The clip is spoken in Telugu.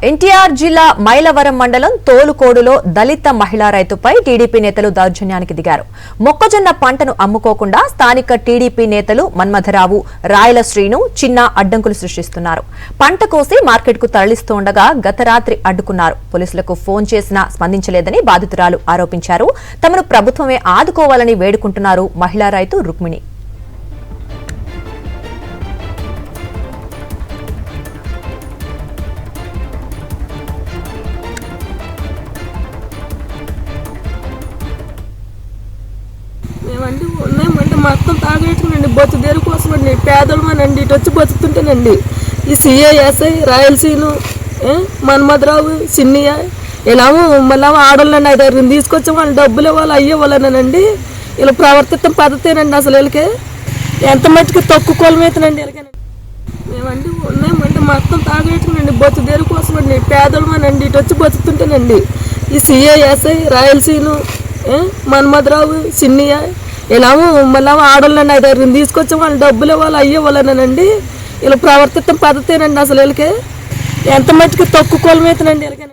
ఎన్టీఆర్ జిల్లా మైలవరం మండలం తోలుకోడులో దళిత మహిళా రైతుపై టీడీపీ నేతలు దౌర్జన్యానికి దిగారు. మొక్కజొన్న పంటను అమ్ముకోకుండా స్థానిక టీడీపీ నేతలు మన్మథరావు, రాయల శ్రీను చిన్న అడ్డంకులు సృష్టిస్తున్నారు. పంట కోసి మార్కెట్కు తరలిస్తుండగా గత రాత్రి అడ్డుకున్నారు. పోలీసులకు ఫోన్ చేసినా స్పందించలేదని బాధితురాలు ఆరోపించారు. తమను ప్రభుత్వమే ఆదుకోవాలని వేడుకుంటున్నారు మహిళా రైతు రుక్మిణి. మేమండి ఉన్నామండి మొత్తం తాగేట్టుకునండి బతుదేరు కోసం అండి పేదలమనండి ఇటు వచ్చి బతుకుతుంటేనండి ఈ సిఐఎస్ఐ రాయలసీను మన్మథరావు చిన్నయ్య ఇలామో మళ్ళీ ఆడవాళ్ళండి 5-6 తీసుకొచ్చాం వాళ్ళు డబ్బులు ఇవ్వాలి అయ్యేవాళ్ళనండి ఇలా ప్రవర్తితం పద్ధతేనండి అసలు వీళ్ళకి ఎంత మట్టుకు తక్కువ కొలమవుతానండి వీళ్ళకేనండి. మేమండి ఉన్నామండి మొత్తం తాగేట్టుకునండి బతుదేరు కోసం అండి పేదలమనండి ఇటు వచ్చి బతుకుతుంటేనండి ఈ సిఐఎస్ఐ రాయలసీను మన్మథరావు చిన్నయ్య ఇలామో మళ్ళీ ఆడవాళ్ళండి 5-6 తీసుకొచ్చాం వాళ్ళు డబ్బులు ఇవ్వాలి అయ్యేవాళ్ళనండి ఇలా ప్రవర్తితం పద్ధతేనండి అసలు వీళ్ళకి ఎంత మట్టుకు తక్కువ కొలమవుతానండి వీళ్ళకేనండి.